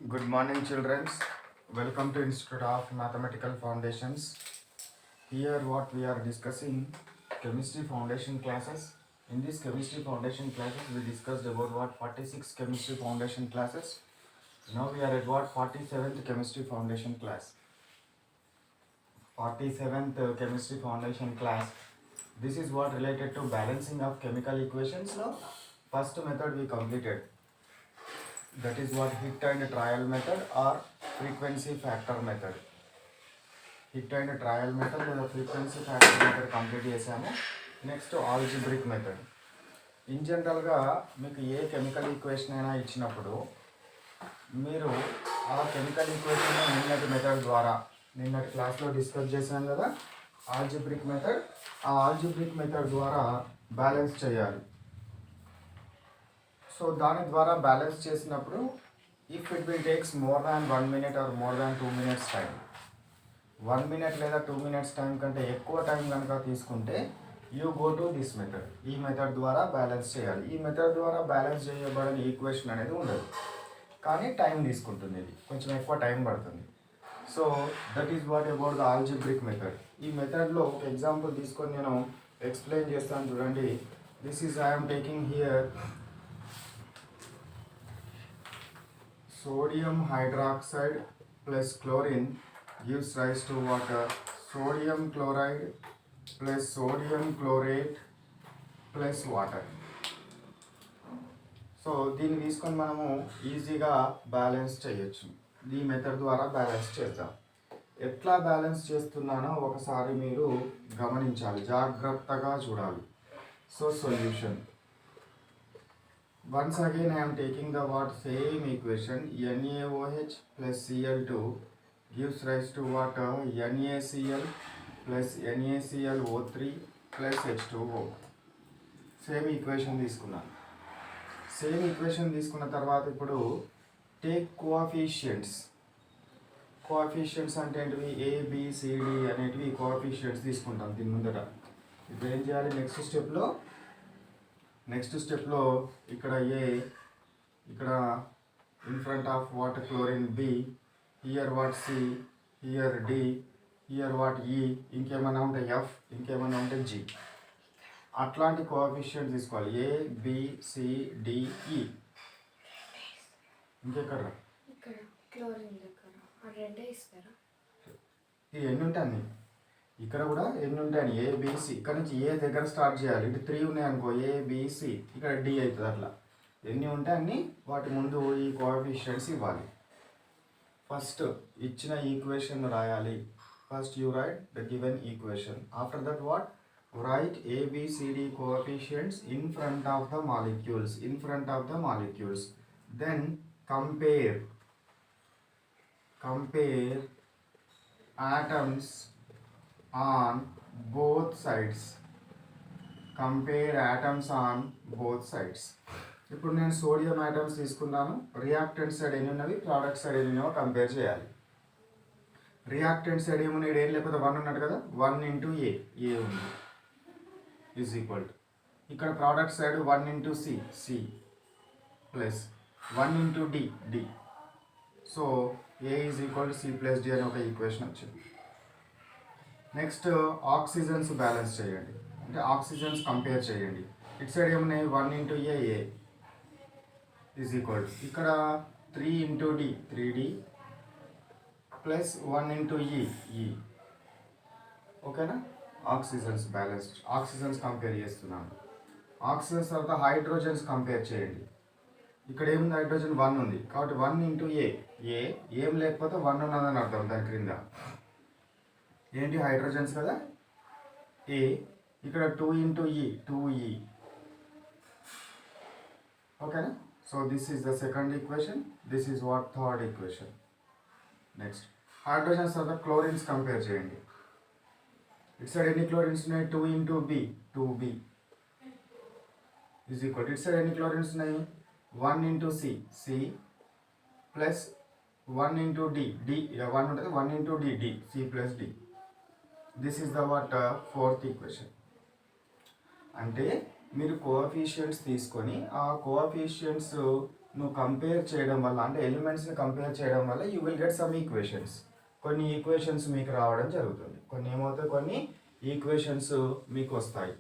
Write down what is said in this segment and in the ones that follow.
Good morning, children. Welcome to Institute of Mathematical Foundations. Here, what we are discussing chemistry foundation classes. In this chemistry foundation classes, we discussed about what 46 chemistry foundation classes. Now we are at what 47th chemistry foundation class. 47th chemistry foundation class. This is what related to balancing of chemical equations. Now, first method we completed. That is what hit and trial method or frequency factor method. Hit and trial method లేదా frequency factor method complete చేసాము. Next algebraic method. In జనరల్గా మీకు ఏ chemical equation అయినా ఇచ్చినప్పుడు మీరు ఆ chemical equation నిన్నటి method ద్వారా నిన్నటి క్లాస్లో డిస్కస్ చేశాం కదా ఆల్జిబ్రిక్ మెథడ్. ఆ ఆల్జిబ్రిక్ మెథడ్ ద్వారా బ్యాలెన్స్ చేయాలి. సో దాని ద్వారా బ్యాలెన్స్ చేసినప్పుడు if it will takes more than 1 minute or more than 2 minutes time, 1 minute లేదా 2 minutes టైం కంటే ఎక్కువ టైం కనుక తీసుకుంటే you go to this method. ఈ మెథడ్ ద్వారా బ్యాలెన్స్ చేయాలి. ఈ మెథడ్ ద్వారా బ్యాలెన్స్ చేయబడిన ఈక్వేషన్ అనేది ఉండదు, కానీ టైం తీసుకుంటుంది. ఇది కొంచెం ఎక్కువ టైం పడుతుంది. So that is what about the algebraic method. ఈ మెథడ్లో ఒక ఎగ్జాంపుల్ తీసుకొని నేను ఎక్స్ప్లెయిన్ చేస్తాను చూడండి. This is I'm taking here sodium hydroxide plus chlorine gives rise to water. Sodium chloride plus sodium chlorate plus water. So దీన్ని తీసుకొని మనము ఈజీగా బ్యాలెన్స్ చేయొచ్చు. ఈ మెథడ్ ద్వారా బ్యాలెన్స్ చేద్దాం. ఎట్లా బ్యాలెన్స్ చేస్తున్నానో ఒకసారి మీరు గమనించాలి, జాగ్రత్తగా చూడాలి. So solution. Once again I am taking the what same equation NaOH plus Cl2 gives rise to what NaCl plus NaClO3 plus H2O. Same equation తీసుకున్నాను. సేమ్ ఈక్వేషన్ తీసుకున్న తర్వాత ఇప్పుడు టేక్ కోఎఫిషియంట్స్. కోఎఫిషియంట్స్ అంటే ఏంటివి? ABCD అనేటివి coefficients తీసుకుంటాం దీని ముందట. ఇప్పుడు ఏం చేయాలి? నెక్స్ట్ స్టెప్లో ఇక్కడ ఏ, ఇక్కడ in front of what chlorine B, here what C, here D, here what E, ఇంకేమైనా ఉంటే F, ఇంకేమైనా ఉంటే G. అట్లాంటి కోఎఫిషియంట్ తీసుకోవాలి. ABCDE. ఇంకెక్కడ ఇది ఎన్ని ఉంటాయి? ఇక్కడ కూడా ఎన్ని ఉంటాయని ABC. ఇక్కడ నుంచి ఏ దగ్గర స్టార్ట్ చేయాలి. ఇటు 3 ఉన్నాయి అనుకో, ABC, ఇక్కడ D అవుతుంది. అట్లా ఎన్ని ఉంటాయి అన్ని వాటి ముందు ఈ కోఎఫిషియంట్స్ ఇవ్వాలి. ఫస్ట్ ఇచ్చిన ఈక్వేషన్ రాయాలి. First you write the given equation. After that what write ABCD coefficients in front of the molecules. Then compare atoms on both sides. ఇప్పుడు నేను సోడియం ఆటమ్స్ తీసుకున్నాను. రియాక్టెంట్ సైడ్ ఎన్ని ఉన్నవి, ప్రోడక్ట్ సైడ్ ఎన్ని ఉన్నావో compare చేయాలి. Reactant side ఏమున్నాయి? ఏం లేకపోతే 1 ఉన్నట్టు కదా. 1 into A ఉంది ఈజ్ ఈక్వల్ టు, ఇక్కడ product side 1 into C plus 1 into D. So A is equal to C plus D అని ఒక ఈక్వేషన్ వచ్చింది. నెక్స్ట్ ఆక్సిజన్స్ బ్యాలెన్స్ చేయండి, అంటే ఆక్సిజన్స్ కంపేర్ చేయండి. ఇటు సైడ్ ఏమున్నాయి? 1 into A is equal to, ఇక్కడ 3 into D 3D plus 1 into E. ఓకేనా? Oxygens balanced. ఆక్సిజన్స్ కంపేర్ చేస్తున్నాను. ఆక్సిజన్స్ తర్వాత హైడ్రోజన్స్ కంపేర్ చేయండి. ఇక్కడ ఏముంది? హైడ్రోజన్ 1 ఉంది కాబట్టి 1 into A ఏం లేకపోతే 1 ఉన్నదని అర్థం. దాని క్రింద ఏంటి? హైడ్రోజన్స్ కదా A. ఇక్కడ 2 into E 2E. ఓకేనా? So this is the second equation. This is what third equation. Next hydrogens తర్వాత క్లోరిన్స్ కంపేర్ చేయండి. ఇటు సైడ్ ఎన్ని క్లోరిన్స్ ఉన్నాయి? 2 into B 2B is equal. ఇటు సైడ్ ఎన్ని క్లోరిన్స్ ఉన్నాయి? 1 into C plus 1 into D 1 ఉంటుంది. 1 into D C plus D. This is the what fourth equation. అంటే మీరు కోఎఫిషియంట్స్ తీసుకొని ఆ కోఎఫిషియంట్స్ నువ్వు కంపేర్ చేయడం వల్ల, అంటే ఎలిమెంట్స్ని కంపేర్ చేయడం వల్ల you will get some equations. కొన్ని ఈక్వేషన్స్ మీకు రావడం జరుగుతుంది. కొన్ని ఏమవుతాయి, కొన్ని ఈక్వేషన్స్ మీకు వస్తాయి.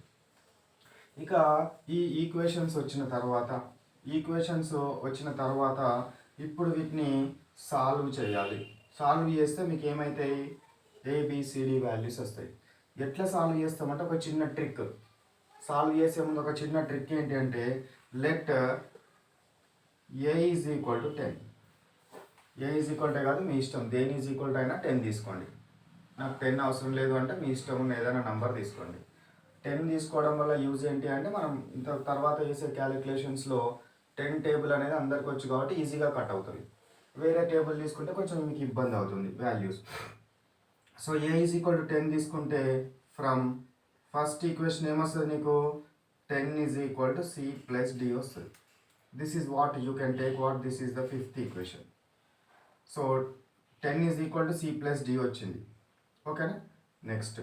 ఇక ఈ ఈక్వేషన్స్ వచ్చిన తర్వాత ఇప్పుడు వీటిని సాల్వ్ చేయాలి. సాల్వ్ చేస్తే మీకు ఏమవుతాయి, ఏబిసిడి వాల్యూస్ వస్తాయి. ఎట్లా సాల్వ్ చేస్తామంటే ఒక చిన్న ట్రిక్. సాల్వ్ చేసే ముందు ఒక చిన్న ట్రిక్ ఏంటి అంటే, let A is equal to 10. A is equal to కాదు, మీ ఇష్టం, దేని ఈజ్ ఈక్వల్ టు అయినా 10 తీసుకోండి. నాకు 10 అవసరం లేదు అంటే మీ ఇష్టం ఉన్న ఏదైనా నంబర్ తీసుకోండి. 10 తీసుకోవడం వల్ల యూజ్ ఏంటి అంటే, మనం ఇంత తర్వాత చేసే క్యాలిక్యులేషన్స్లో 10 టేబుల్ అనేది అందరికి వచ్చు కాబట్టి ఈజీగా కట్ అవుతుంది. వేరే టేబుల్ తీసుకుంటే కొంచెం మీకు ఇబ్బంది అవుతుంది values. So A is equal to 10 తీసుకుంటే ఫ్రమ్ ఫస్ట్ ఈక్వేషన్ ఏమొస్తుంది నీకు, 10 is equal to C plus D వస్తుంది. This is what you can take what this is the fifth equation. So 10 is equal to C plus D వచ్చింది. ఓకేనా. Next,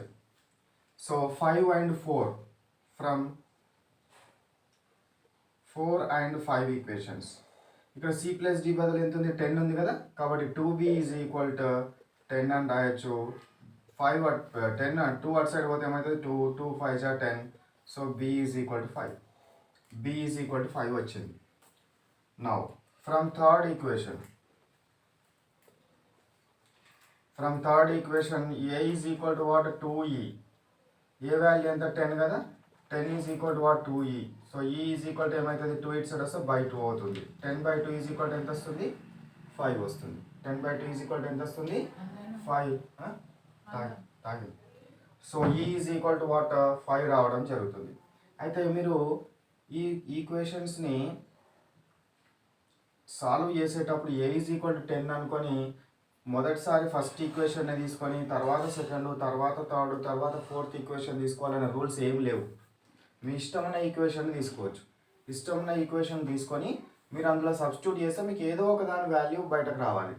so 5 and 4 from 4 and 5 equations. ఇక్కడ C plus D బదులు ఎంత ఉంది, 10 ఉంది కదా, కాబట్టి 2b ఈజ్ ఈక్వల్ టు 10 అని రాయొచ్చు. 5 10 2 అటు సైడ్ పోతే ఏమవుతుంది, 2 5 10. So b is equal to 5. b is equal to 5 వచ్చింది. Now from third equation a is equal to what, 2e. A value ఎంత, 10 కదా, 10 is equal to what, 2e. So e is equal to ఏమవుతుంది, 2 ఇటు side వస్తే by 2 అవుతుంది. 10/2 is equal to ఎంత వస్తుంది, 5 వస్తుంది. 10/2 ఈజ్ ఈక్వల్ టు ఎంత వస్తుంది, 5. తాగి so e is equal to what, 5 రావడం జరుగుతుంది. అయితే మీరు ఈ ఈక్వేషన్స్ని సాల్వ్ చేసేటప్పుడు ఏ ఈజ్ ఈక్వల్ టు 10 అనుకొని మొదటిసారి ఫస్ట్ ఈక్వేషన్ తీసుకొని తర్వాత సెకండ్, తర్వాత థర్డ్, తర్వాత ఫోర్త్ ఈక్వేషన్ తీసుకోవాలనే రూల్స్ ఏం లేవు. మీ ఇష్టమైన ఈక్వేషన్ తీసుకోవచ్చు. ఇష్టమైన ఈక్వేషన్ తీసుకొని మీరు అందులో సబ్స్టిట్యూట్ చేస్తే మీకు ఏదో ఒక దాని వాల్యూ బయటకు రావాలి.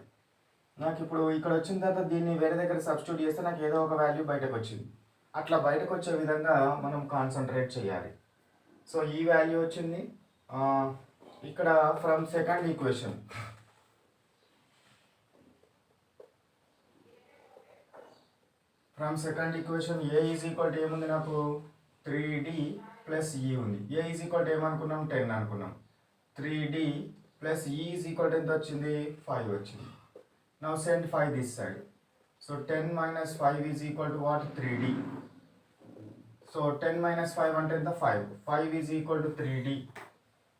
నాకు ఇప్పుడు ఇక్కడ వచ్చిన తర్వాత దీన్ని వేరే దగ్గర సబ్స్టిట్యూట్ చేస్తే నాకు ఏదో ఒక వాల్యూ బయటకు వచ్చింది. అట్లా బయటకు వచ్చే విధంగా మనం కాన్సన్ట్రేట్ చేయాలి. సో ఈ వాల్యూ వచ్చింది. ఇక్కడ from second equation A is equal to ఏముంది నాకు, 3d ప్లస్ ఈ ఉంది. ఏ ఈజ్ ఈక్వల్ టు ఏమనుకున్నాం, 10 అనుకున్నాం. 3d ప్లస్ ఈ ఈజ్ ఈక్వల్ టు ఎంత వచ్చింది, 5 వచ్చింది. Now send 5 this side. So 10 minus 5 is equal to what, 3d. So 10 minus 5 అంటే ఎంత, 5. 5 is equal to 3d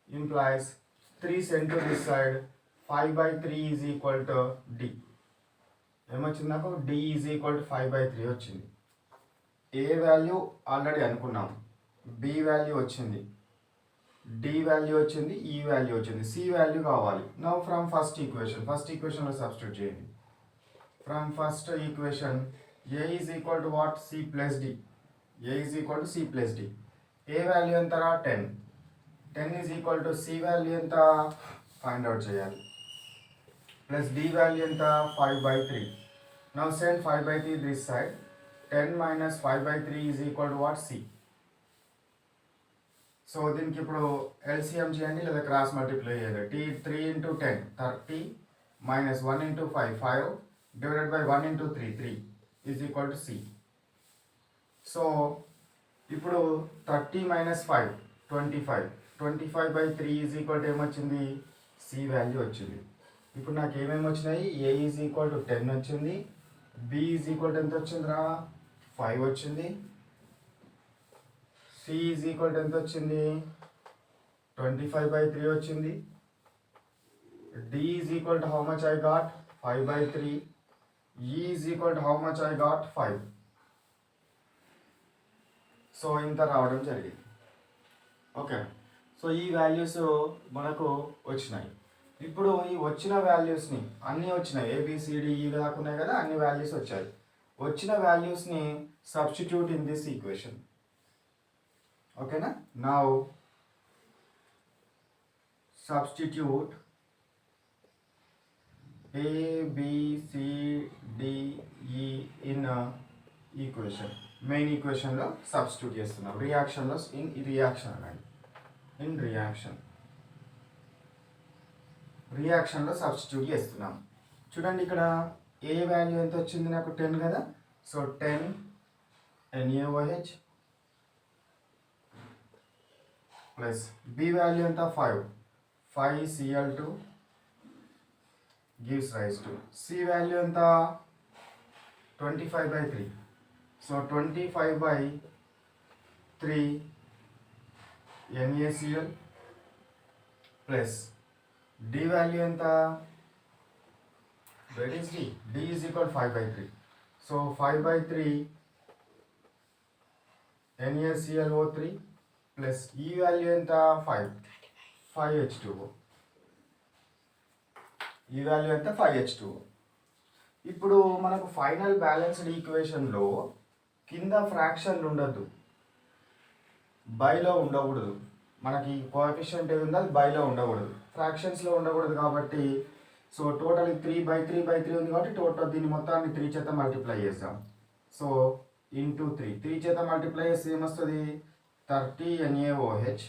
implies 3 sent to this side. 5/3 is equal to d. ఏమొచ్చింది నాకు, d is equal to 5/3 వచ్చింది. A value already అనుకున్నాం, b value వచ్చింది, d value వచ్చింది, e value వచ్చింది, c value కావాలి. నౌ ఫ్రమ్ ఫస్ట్ ఈక్వేషన్లో substitute చేయండి. From first equation a is equal to what, c plus d. a is equal to c plus d. A value ఎంత రా, 10. 10 is equal to c value ఎంత find out చేయాలి. Plus d value ఎంత, 5/3. Now send 5/3 this side. 10 minus 5/3 is equal to what, c. So దీనికి ఇప్పుడు LCM చేయండి లేదా cross multiply చేయాలి. 3 into 10 30 minus 1 into 5 5 divided by 1 into 3 3 is equal to c. So ఇప్పుడు 30 minus 5 25. 25/3 is equal to ఏమొచ్చింది, c value వచ్చింది. ఇప్పుడు నాకు ఏమేమి వచ్చినాయి, a ఈజ్ ఈక్వల్ టు 10 వచ్చింది, b ఈజ్ ఈక్వల్ టు ఎంత వచ్చిందిరా, 5 వచ్చింది, c ఈజ్ ఈక్వల్ టు ఎంత వచ్చింది, 25/3 వచ్చింది, d is equal to how much I got, 5/3, e is equal to how much I got, 5. So ఇంత రావడం జరిగింది. ఓకే. సో ఈ వాల్యూస్ మనకు వచ్చినాయి. ఇప్పుడు ఈ వచ్చిన వాల్యూస్ని అన్నీ వచ్చినాయి, ఏబిసిడి ఈ దాకా ఉన్నాయి కదా, అన్ని వాల్యూస్ వచ్చాయి. వచ్చిన వాల్యూస్ని సబ్స్టిట్యూట్ ఇన్ దిస్ ఈక్వేషన్. ఓకేనా. Now substitute ABCDE in equation. Main ఈక్వేషన్లో సబ్స్టిట్యూట్ చేస్తున్నాం. రియాక్షన్ అనండి. ఇన్ రియాక్షన్ రియాక్షన్లో సబ్స్టిట్యూట్ చేస్తున్నాం. చూడండి ఇక్కడ ఏ వాల్యూ ఎంత వచ్చింది నాకు 10 కదా. So 10 NaOH plus B value ఎంత 5 Cl2 gives rise to C value ఎంత 25/3. So 25/3 NaCl plus D value ఎంత that is D. D is equal to 5/3. So 5/3 NaClO3 plus E value ఎంత 5H2O. E value ఎంత 5H2O. ఇప్పుడు మనకు final balanced ఈక్వేషన్లో కింద ఫ్రాక్షన్లు ఉండద్దు, బైలో ఉండకూడదు. మనకి కోఎఫిషియంట్ ఏది ఉందో అది బైలో ఉండకూడదు, ఫ్రాక్షన్స్లో ఉండకూడదు. కాబట్టి సో టోటల్ 3/3/3 ఉంది కాబట్టి టోటల్ దీన్ని మొత్తాన్ని 3 చేత మల్టిప్లై చేస్తాం. సో ఇంటూ 3 చేత మల్టిప్లై చేస్తే ఏమొస్తుంది 30 NaOH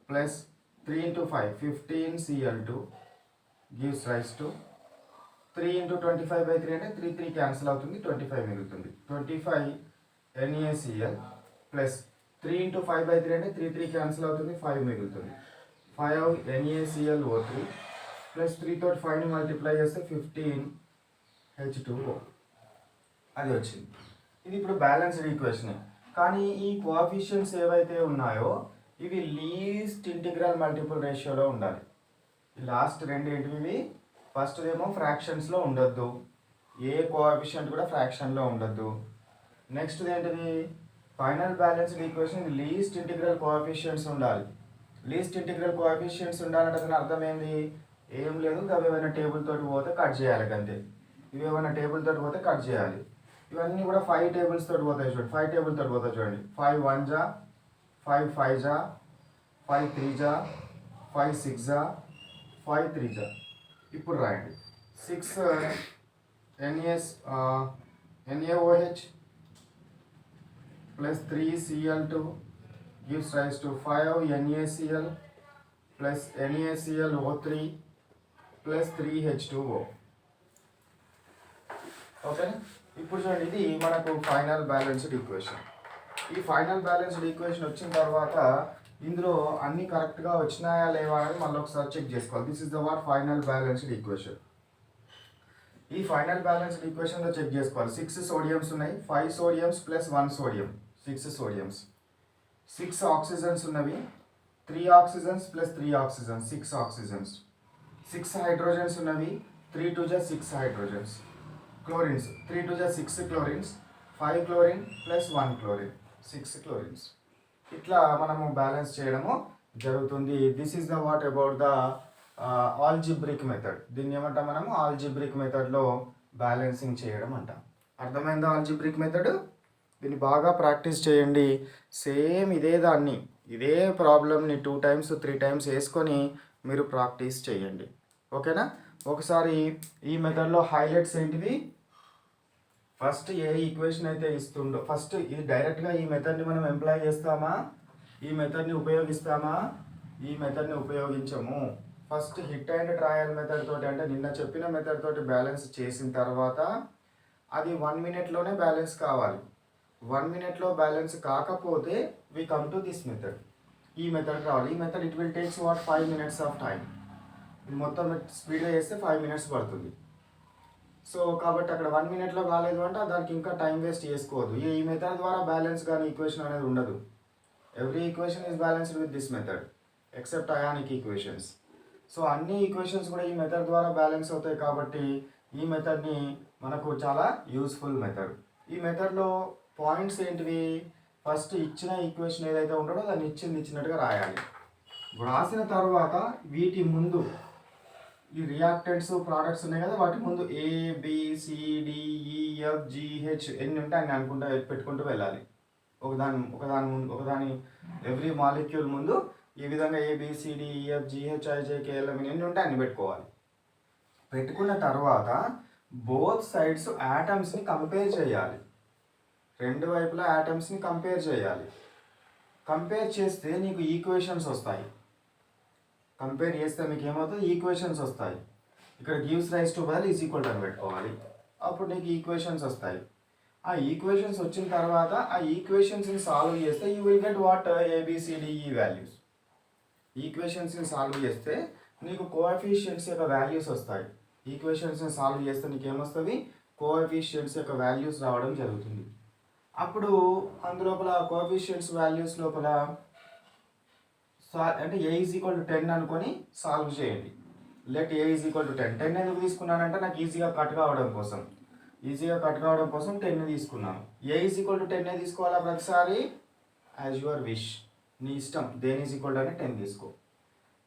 plus 3 × 5 15 Cl2 gives rise to 3 × 25/3 అంటే 3 క్యాన్సిల్ అవుతుంది, 25 మిగులుతుంది. 25 NaCl ప్లస్ 3 × 5/3 అంటే 3 క్యాన్సిల్ అవుతుంది, 5 మిగులుతుంది. 5 NaClO3 ప్లస్ 3 తోటి 5ని మల్టిప్లై చేస్తే 15 H2O అది వచ్చింది. ఇది ఇప్పుడు బ్యాలెన్స్డ్ ఈక్వేషన్. కానీ ఈ కోఎఫిషియెంట్స్ ఏవైతే ఉన్నాయో ఇవి లీస్ట్ ఇంటిగ్రల్ మల్టిపుల్ రేషియోలో ఉండాలి. ఈ లాస్ట్ రెండు ఏంటివి, ఫస్ట్ ఏమో ఫ్రాక్షన్స్లో ఉండొద్దు, ఏ కోఎఫిషియెంట్ కూడా ఫ్రాక్షన్లో ఉండొద్దు. నెక్స్ట్ ఏంటిది final balanced equation least integral coefficients ఉండాలి. లీస్ట్ ఇంటిగ్రల్ కోఎఫిషియెంట్స్ ఉండాలంటే దాని అర్థం ఏంది, ఏం లేదు, అవి ఏమైనా టేబుల్ తోటి పోతే కట్ చేయాలి అంతే. ఇవి ఏమైనా టేబుల్ తోటి పోతే కట్ చేయాలి. ఇవన్నీ కూడా 5 టేబుల్స్ తోటి పోతాయి చూడండి, 5 టేబుల్ తోటి పోతాయి చూడండి. 5 1 జా, 5 5 జా, 5 3 జా, 5 6 జా, 5 3 జా. ఇప్పుడు రాయండి 6 NaOH plus 3 Cl2 gives rise to 5 NaCl plus NaClO3 plus 3H2O. Okay, ఇప్పుడు చూడండి ఇది మనకు ఫైనల్ బ్యాలెన్స్డ్ ఈక్వేషన్. ఈ ఫైనల్ బ్యాలెన్స్డ్ ఈక్వేషన్ వచ్చిన తర్వాత ఇందులో అన్ని కరెక్ట్గా వచ్చినాయా లేవా అనేది మళ్ళీ ఒకసారి చెక్ చేసుకోవాలి. This is the what final balanced equation. ఈ ఫైనల్ బ్యాలెన్స్డ్ ఈక్వేషన్లో చెక్ చేసుకోవాలి. 6 సోడియమ్స్ ఉన్నాయి, 5 sodiums plus 1 sodium, 6 sodiums. 6 oxygens ఉన్నవి, 3 oxygens plus 3 oxygens, 6 oxygens. 6 hydrogens ఉన్నవి, 3 2 జా 6 హైడ్రోజన్స్. క్లోరిన్స్ 3 2 జా 6 chlorines, 5 chlorine plus 1 chlorine, 6 chlorines. ఇట్లా మనము బ్యాలెన్స్ చేయడము జరుగుతుంది. This is the what about the algebraic method. దీన్ని ఏమంటాం మనము ఆల్జిబ్రిక్ మెథడ్లో బ్యాలెన్సింగ్ చేయడం అంటాం. అర్థమైందా ఆల్జిబ్రిక్ మెథడ్? దీన్ని బాగా ప్రాక్టీస్ చేయండి. సేమ్ ఇదే దాన్ని, ఇదే ప్రాబ్లమ్ని 2 times 3 times వేసుకొని మీరు ప్రాక్టీస్ చేయండి. ఓకేనా? ఒకసారి ఈ మెథడ్లో హైలైట్స్ ఏంటివి, ఫస్ట్ ఏ ఈక్వేషన్ అయితే ఇస్తుండో ఫస్ట్ ఇది డైరెక్ట్గా ఈ మెథడ్ని మనం ఎంప్లాయ్ చేస్తామా, ఈ మెథడ్ని ఉపయోగిస్తామా, ఈ మెథడ్ని ఉపయోగించము. First hit and trial method తోటి, అంటే నిన్న చెప్పిన మెథడ్ తోటి బ్యాలెన్స్ చేసిన తర్వాత అది 1 minute బ్యాలెన్స్ కావాలి. 1 minute బ్యాలెన్స్ కాకపోతే we come to this method. ఈ మెథడ్ కావాలి. ఈ method it will takes 5 minutes of time. మొత్తం స్పీడ్గా చేస్తే 5 minutes పడుతుంది. సో కాబట్టి అక్కడ 1 minute కాలేదు అంటే దానికి ఇంకా టైం వేస్ట్ చేసుకోవద్దు. ఈ మెథడ్ ద్వారా బ్యాలెన్స్ కానీ ఈక్వేషన్ అనేది ఉండదు. Every equation is balanced with this method except ionic equations. So అన్ని ఈక్వేషన్స్ కూడా ఈ మెథడ్ ద్వారా బ్యాలెన్స్ అవుతాయి కాబట్టి ఈ మెథడ్ని మనకు చాలా యూస్ఫుల్ మెథడ్. ఈ మెథడ్లో పాయింట్స్ ఏంటివి, ఫస్ట్ ఇచ్చిన ఈక్వేషన్ ఏదైతే ఉంటుందో దాన్ని ఇచ్చినట్టుగా రాయాలి. రాసిన తర్వాత వీటి ముందు ఈ రియాక్టెంట్స్ ప్రోడక్ట్స్ ఉన్నాయి కదా, వాటి ముందు ABCDEFGH ఎన్ని ఉంటే అన్ని అనుకుంటా పెట్టుకుంటూ వెళ్ళాలి. ఒకదాని ఎవ్రీ మాలిక్యూల్ ముందు ఈ విధంగా ABCDEFGHIJKLM ఎన్ని ఉంటే అన్ని పెట్టుకోవాలి. పెట్టుకున్న తర్వాత బోత్ సైడ్స్ యాటమ్స్ని కంపేర్ చేయాలి. రెండు వైపులా యాటమ్స్ని కంపేర్ చేయాలి. కంపేర్ చేస్తే నీకు ఈక్వేషన్స్ వస్తాయి. కంపేర్ చేస్తే మీకు ఏమవుతుంది, ఈక్వేషన్స్ వస్తాయి. ఇక్కడ గివ్స్ రైస్ టు బదులు ఈజ్ ఈక్వల్ టు అని పెట్టుకోవాలి. అప్పుడు నీకు ఈక్వేషన్స్ వస్తాయి. ఆ ఈక్వేషన్స్ వచ్చిన తర్వాత ఆ ఈక్వేషన్స్ని సాల్వ్ చేస్తే you will get what A B C D E values. ఈక్వేషన్స్ని సాల్వ్ చేస్తే నీకు కోఎఫిషియెంట్స్ యొక్క వాల్యూస్ వస్తాయి. ఈక్వేషన్స్ని సాల్వ్ చేస్తే నీకు ఏమొస్తుంది, కోఎఫిషియెంట్స్ యొక్క వాల్యూస్ రావడం జరుగుతుంది. అప్పుడు అందులోపల కోఎఫిషియెంట్స్ వాల్యూస్ లోపల అంటే ఏ ఈజ్ ఈక్వల్ టు 10 అనుకొని సాల్వ్ చేయండి. Let A is equal to 10. 10 ఎందుకు తీసుకున్నానంటే నాకు ఈజీగా కట్ కావడం కోసం 10 తీసుకున్నాను. ఏ ఈజ్ ఈక్వల్ టు 10 తీసుకోవాలా ప్రతిసారి, యాజ్ యువర్ విష్, నీ ఇష్టం. దేని ఈజ్ ఈక్వల్ టు అని 10 తీసుకో.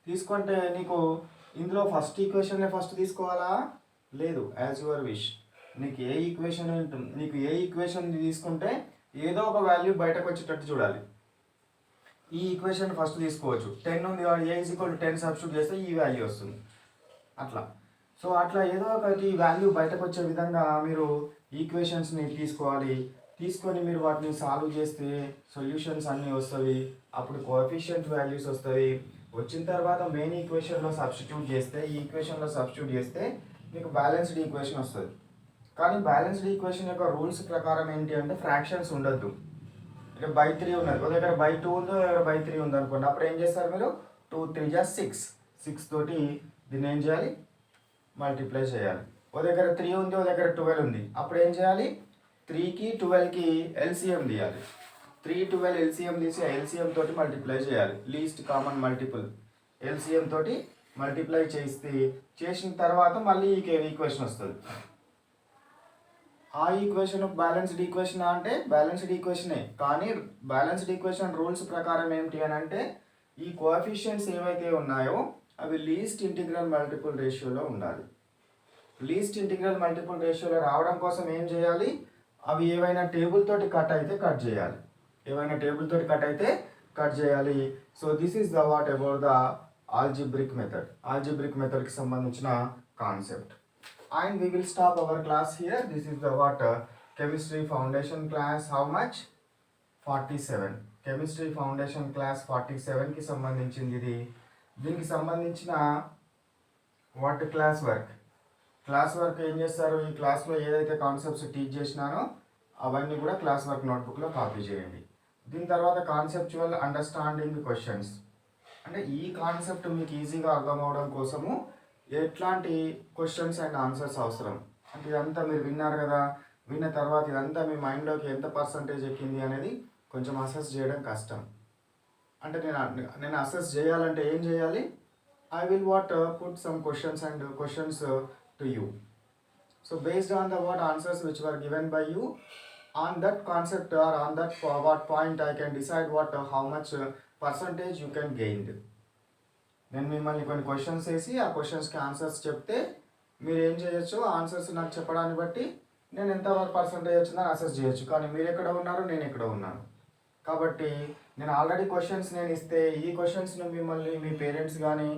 తీసుకుంటే నీకు ఇందులో ఫస్ట్ ఈక్వేషన్ ఫస్ట్ తీసుకోవాలా, లేదు, యాజ్ యువర్ విష్. నీకు ఏ ఈక్వేషన్ తీసుకుంటే ఏదో ఒక వాల్యూ బయటకు వచ్చేటట్టు చూడాలి. ఈ ఈక్వేషన్ ఫస్ట్ తీసుకోవచ్చు. 10 ఉంది కాబట్టి ఏ ఈజ్ ఈక్వల్ టు 10 సబ్స్టిట్యూట్ చేస్తే ఈ వాల్యూ వస్తుంది. అట్లా అట్లా ఏదో ఒకటి వాల్యూ బయటకు వచ్చే విధంగా మీరు ఈక్వేషన్స్ని తీసుకోవాలి. తీసుకొని మీరు వాటిని సాల్వ్ చేస్తే సొల్యూషన్స్ అన్నీ వస్తాయి. అప్పుడు కోఎఫిషియంట్ వాల్యూస్ వస్తాయి. వచ్చిన తర్వాత మెయిన్ ఈక్వేషన్లో సబ్స్టిట్యూట్ చేస్తే, ఈ ఈక్వేషన్లో సబ్స్టిట్యూట్ చేస్తే మీకు బ్యాలెన్స్డ్ ఈక్వేషన్ వస్తుంది. కానీ బ్యాలెన్స్డ్ ఈక్వేషన్ యొక్క రూల్స్ ప్రకారం ఏంటి అంటే ఫ్రాక్షన్స్ ఉండద్దు. ఇక్కడ బై 3 ఉన్నది, ఒక దగ్గర బై 2 ఉందో, దగ్గర బై 3 ఉంది అనుకోండి. అప్పుడు ఏం చేస్తారు మీరు, 2 3 6, 6 తోటి దీన్ని ఏం చేయాలి, మల్టిప్లై చేయాలి. ఒక దగ్గర 3 ఉంది, ఒక దగ్గర 12 ఉంది. అప్పుడు ఏం చేయాలి, 3కి 12కి ఎల్సిఎం తీయాలి. 3 12 ఎల్సిఎం తీసి ఎల్సిఎం తోటి మల్టిప్లై చేయాలి. లీస్ట్ కామన్ మల్టిపుల్ ఎల్సిఎం తోటి మల్టిప్లై చేసిన తర్వాత మళ్ళీ ఈ ఈక్వేషన్ వస్తుంది. ఆ ఈక్వేషన్ బ్యాలెన్స్డ్ ఈక్వేషన్ అంటే బ్యాలెన్స్డ్ ఈక్వేషనే, కానీ బ్యాలెన్స్డ్ ఈక్వేషన్ రూల్స్ ప్రకారం ఏమిటి అని అంటే ఈ కోఎఫిషియంట్స్ ఏవైతే ఉన్నాయో అవి లీస్ట్ ఇంటిగ్రల్ మల్టిపుల్ రేషియోలో ఉండాలి. లీస్ట్ ఇంటిగ్రల్ మల్టిపుల్ రేషియోలో రావడం కోసం ఏం చేయాలి, అవి ఏవైనా టేబుల్ తోటి కట్ అయితే కట్ చేయాలి. So this is the what about the algebraic మెథడ్కి సంబంధించిన concept. And we will stop our class here. This is the chemistry foundation class. How much? 47. Chemistry foundation class 47 కి సంబంధించింది ఇది. దీనికి సంబంధించిన క్లాస్ వర్క్ ఏం చేస్తారు, ఈ క్లాస్లో ఏదైతే కాన్సెప్ట్స్ టీచ్ చేసినానో అవన్నీ కూడా క్లాస్ వర్క్ నోట్బుక్లో కాపీ చేయండి. దీని తర్వాత కాన్సెప్చువల్ అండర్స్టాండింగ్ క్వశ్చన్స్, అంటే ఈ కాన్సెప్ట్ మీకు ఈజీగా అర్థం అవడం కోసము ఎట్లాంటి క్వశ్చన్స్ అండ్ ఆన్సర్స్ అవసరం అంటే ఇదంతా మీరు విన్నారు కదా. విన్న తర్వాత ఇదంతా మీ మైండ్లోకి ఎంత పర్సంటేజ్ ఎక్కింది అనేది కొంచెం అసెస్ చేయడం కష్టం. అంటే నేను అసెస్ చేయాలంటే ఏం చేయాలి, I will put some questions to you. So based on the answers which were given by you on that concept or on that point I can decide how much percentage you can gained. నేను మిమ్మల్ని కొన్ని questions వేసి ఆ క్వశ్చన్స్కి answers చెప్తే మీరు ఏం చేయొచ్చు, ఆన్సర్స్ నాకు చెప్పడాన్ని బట్టి నేను ఎంత పర్సంటేజ్ వచ్చిందని అసెస్ చేయొచ్చు. కానీ మీరు ఎక్కడ ఉన్నారు, నేను ఎక్కడ ఉన్నాను. కాబట్టి నేను ఆల్రెడీ క్వశ్చన్స్ నేను ఇస్తే ఈ క్వశ్చన్స్ను మిమ్మల్ని మీ పేరెంట్స్ కానీ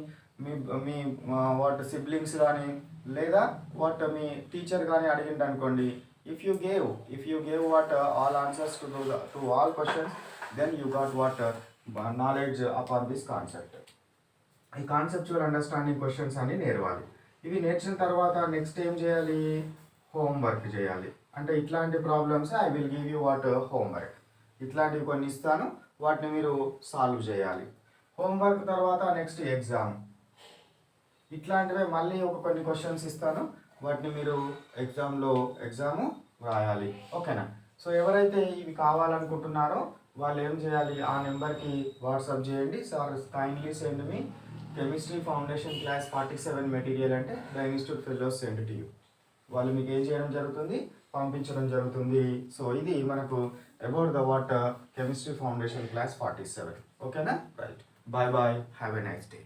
మీ సిబ్లింగ్స్ కానీ లేదా మీ టీచర్ కానీ అడిగింది అనుకోండి, if you gave all answers to all questions, then you got knowledge upon this concept. ఈ కాన్సెప్చువల్ అండర్స్టాండింగ్ క్వశ్చన్స్ అని నేర్వాలి. ఇవి నేర్చిన తర్వాత నెక్స్ట్ ఏం చేయాలి, హోంవర్క్ చేయాలి. అంటే ఇట్లాంటి problems I will give you homework, ఇట్లాంటివి కొన్ని ఇస్తాను, వాటిని మీరు సాల్వ్ చేయాలి. హోంవర్క్ తర్వాత నెక్స్ట్ ఎగ్జామ్, ఇట్లాంటివే మళ్ళీ కొన్ని క్వశ్చన్స్ ఇస్తాను, వాటిని మీరు ఎగ్జాము రాయాలి. ఓకేనా. సో ఎవరైతే ఇవి కావాలనుకుంటున్నారో వాళ్ళు ఏం చేయాలి, ఆ నెంబర్కి వాట్సాప్ చేయండి, sir kindly send me chemistry foundation class 47 material అంటే the institute fellows send to you. వాళ్ళు మీకు ఏం చేయడం జరుగుతుంది, పంపించడం జరుగుతుంది. సో ఇది మనకు about the chemistry foundation class 47. ఓకేనా, right. Bye bye, have a nice day.